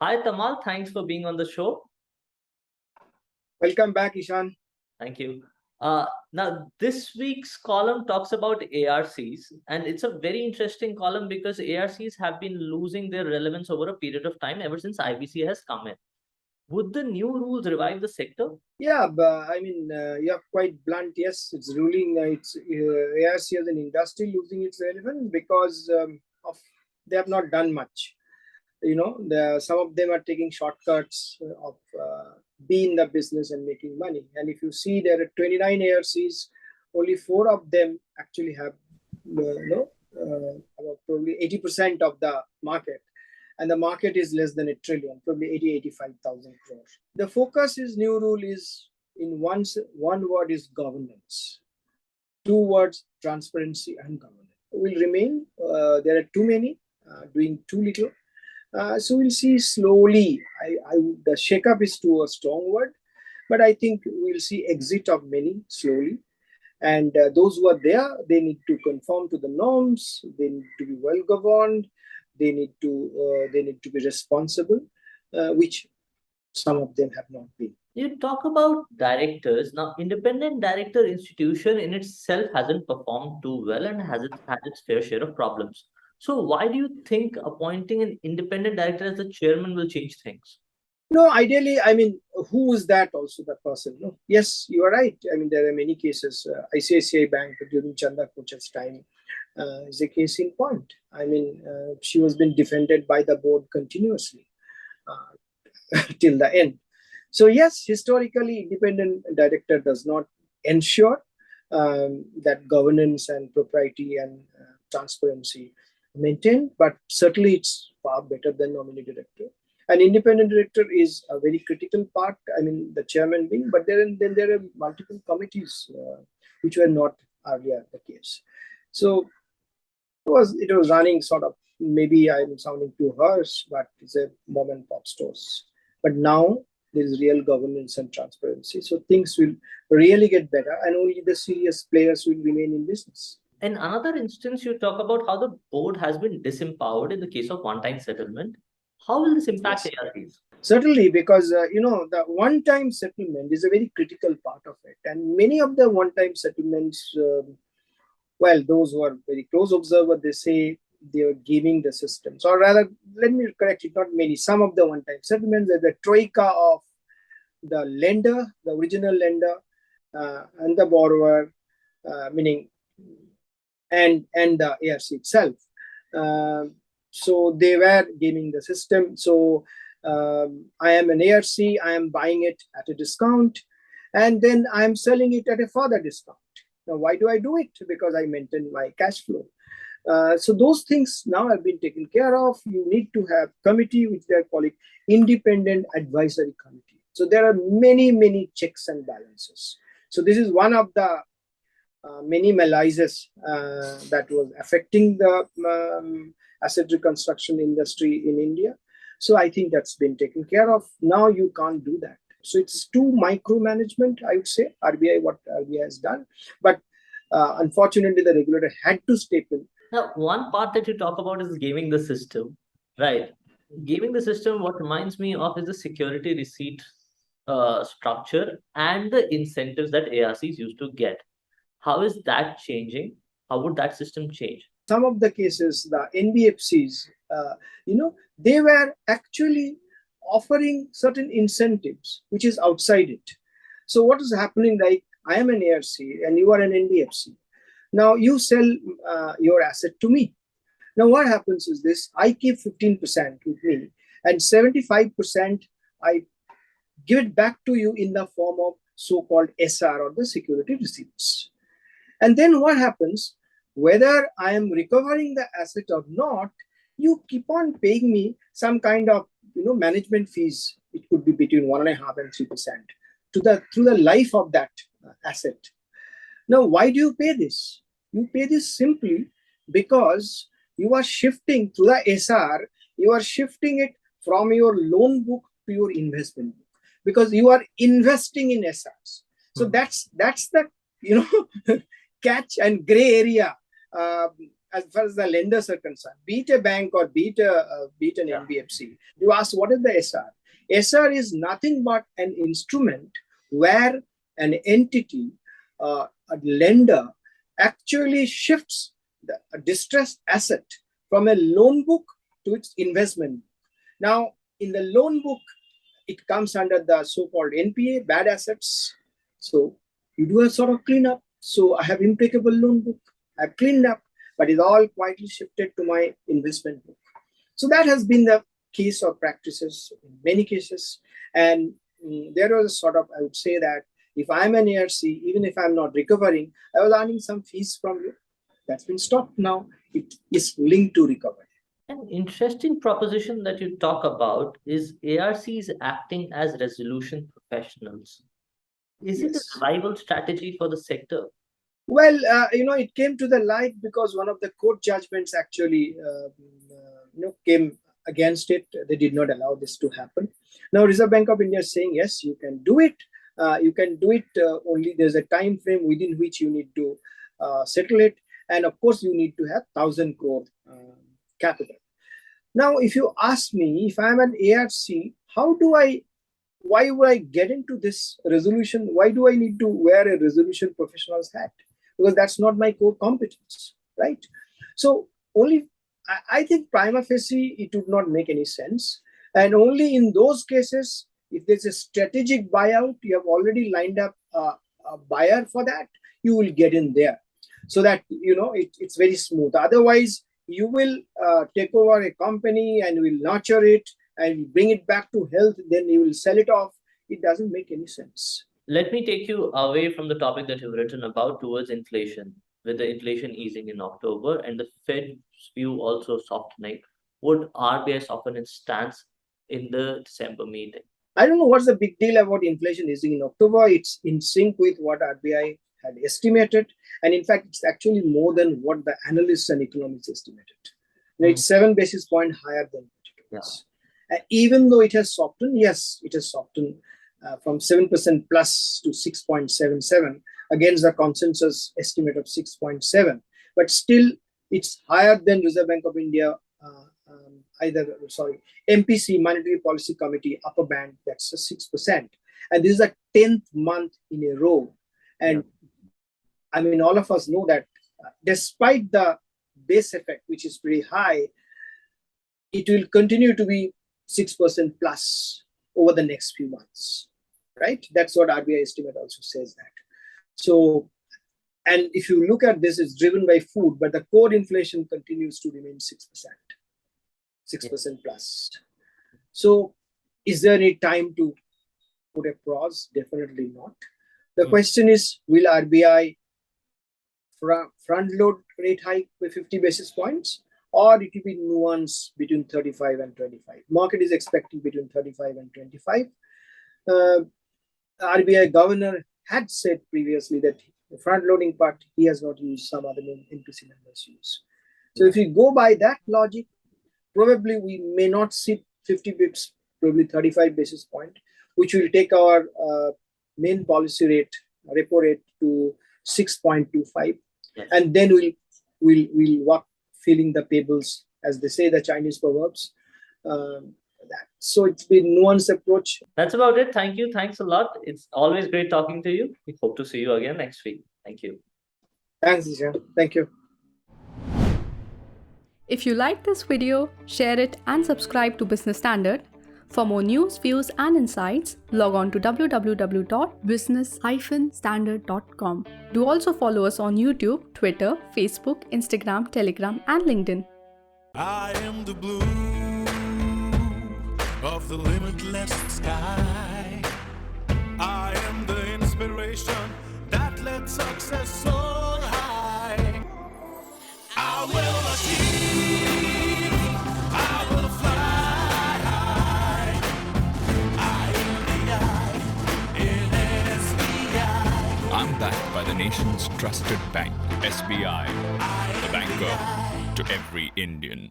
Hi, Tamal. Thanks for being on the show. Welcome back, Ishan. Thank you. Now, this week's column talks about ARCs, and it's a very interesting column because ARCs have been losing their relevance over a period of time ever since IBC has come in. Would the new rules revive the sector? Yeah, but you're quite blunt. Yes, it's ruling. It's ARC as an industry losing its relevance because of they have not done much. Some of them are taking shortcuts of be in the business and making money. And if you see, there are 29 ARCs, only four of them actually have, about probably 80% of the market. And the market is less than a trillion, probably 85,000 crores. The focus is new rule is in one word is governance. Two words, transparency and governance. Will remain. There are too many, doing too little. So we'll see slowly. The shake-up is too a strong word, but I think we'll see exit of many slowly. And those who are there, they need to conform to the norms. They need to be well governed. They need to be responsible, which some of them have not been. You talk about directors. Now, independent director institution in itself hasn't performed too well and hasn't had its fair share of problems. So why do you think appointing an independent director as the chairman will change things? No, ideally, who is that also the person? No, yes, you are right. There are many cases. ICICI Bank during Chanda Koch's time is a case in point. She was being defended by the board continuously till the end. So yes, historically, independent director does not ensure that governance and propriety and transparency maintained, but certainly it's far better than nominee director. An independent director is a very critical part. The chairman being, but then there are multiple committees which were not earlier the case. So it was running sort of, maybe I'm sounding too harsh, but it's a mom and pop stores. But now there is real governance and transparency. So things will really get better and only the serious players will remain in business. In another instance, you talk about how the board has been disempowered in the case of one-time settlement. How will this impact ARCs? Certainly, because the one-time settlement is a very critical part of it, and many of the one-time settlements, those who are very close observer, they say they are giving the systems, or rather, let me correct it, not many. Some of the one-time settlements are the troika of the lender, the original lender, and the borrower, meaning and the ARC itself. So they were gaming the system. So I am an ARC, I am buying it at a discount, and then I am selling it at a further discount. Now, why do I do it? Because I maintain my cash flow. So those things now have been taken care of. You need to have committee, which they are calling independent advisory committee. So there are many checks and balances. So this is one of the many malaise that was affecting the asset reconstruction industry in India. So I think that's been taken care of. Now you can't do that. So it's too micromanagement, I would say, what RBI has done. But unfortunately, the regulator had to step in. Now, one part that you talk about is gaming the system, right? Gaming the system, what reminds me of is the security receipt structure and the incentives that ARCs used to get. How is that changing? How would that system change? Some of the cases, the NBFCs, they were actually offering certain incentives, which is outside it. So what is happening, like I am an ARC and you are an NBFC. Now you sell your asset to me. Now what happens is this, I keep 15% with me and 75% I give it back to you in the form of so-called SR or the security receipts. And then what happens, whether I am recovering the asset or not, you keep on paying me some kind of management fees. It could be between 1.5% and 3% through the life of that asset. Now, why do you pay this? You pay this simply because you are shifting through the SR, you are shifting it from your loan book to your investment book because you are investing in SRs. So that's the catch and gray area as far as the lenders are concerned, be it a bank or be it an NBFC, you ask what is the SR? SR is nothing but an instrument where an entity, a lender, actually shifts a distressed asset from a loan book to its investment. Now, in the loan book, it comes under the so-called NPA, bad assets. So you do a sort of cleanup. So I have impeccable loan book. I've cleaned up, but it's all quietly shifted to my investment book. So that has been the case or practices in many cases. And there was a sort of, I would say that if I'm an ARC, even if I'm not recovering, I was earning some fees from you. That's been stopped now. It is linked to recovery. An interesting proposition that you talk about is ARCs acting as resolution professionals. Is it a Yes. survival strategy for the sector? Well, it came to the light because one of the court judgments actually, came against it. They did not allow this to happen. Now, Reserve Bank of India is saying, yes, you can do it. You can do it, only there's a time frame within which you need to settle it. And of course, you need to have 1,000 crore capital. Now, if you ask me, if I'm an ARC, why would I get into this resolution? Why do I need to wear a resolution professional's hat? Because that's not my core competence, right? So I think prima facie, it would not make any sense. And only in those cases, if there's a strategic buyout, you have already lined up a buyer for that, you will get in there. So that, it's very smooth. Otherwise, you will take over a company and will nurture it and bring it back to health, then you will sell it off. It doesn't make any sense. Let me take you away from the topic that you've written about towards inflation. With the inflation easing in October and the Fed's view also softening, would RBI soften its stance in the December meeting? I don't know what's the big deal about inflation easing in October. It's in sync with what RBI had estimated. And in fact, it's actually more than what the analysts and economists estimated. It's 7 basis points higher than it was. Even though it has softened, yes, it has softened from 7% plus to 6.77 against the consensus estimate of 6.7. But still, it's higher than Reserve Bank of India, MPC, Monetary Policy Committee, upper band, that's 6%. And this is the 10th month in a row. And I mean, all of us know that despite the base effect, which is pretty high, it will continue to be 6% plus over the next few months, right? That's what RBI estimate also says that. So, and if you look at this, it's driven by food, but the core inflation continues to remain 6% plus. So, is there any time to put a pause? Definitely not. The question is, will RBI front load rate hike by 50 basis points, or it will be nuanced between 35 and 25. Market is expecting between 35 and 25. RBI governor had said previously that the front loading part he has not used, some other MPC members use. So if we go by that logic, probably we may not see 50 bips, probably 35 basis point, which will take our main policy rate, repo rate, to 6.25. And then we'll walk feeling the pebbles, as they say, the Chinese proverbs. So it's been nuanced approach. That's about it. Thank you. Thanks a lot. It's always great talking to you. We hope to see you again next week. Thank you. Thanks, Ishan. Thank you. If you like this video, share it and subscribe to Business Standard. For more news, views and insights, log on to www.business-standard.com. Do also follow us on YouTube, Twitter, Facebook, Instagram, Telegram and LinkedIn. I am the blue of the limitless sky. I am the inspiration that led success soar high. I will achieve, I will fly high. I am the I in SBI. I'm backed by the nation's trusted bank, SBI, the banker to every Indian.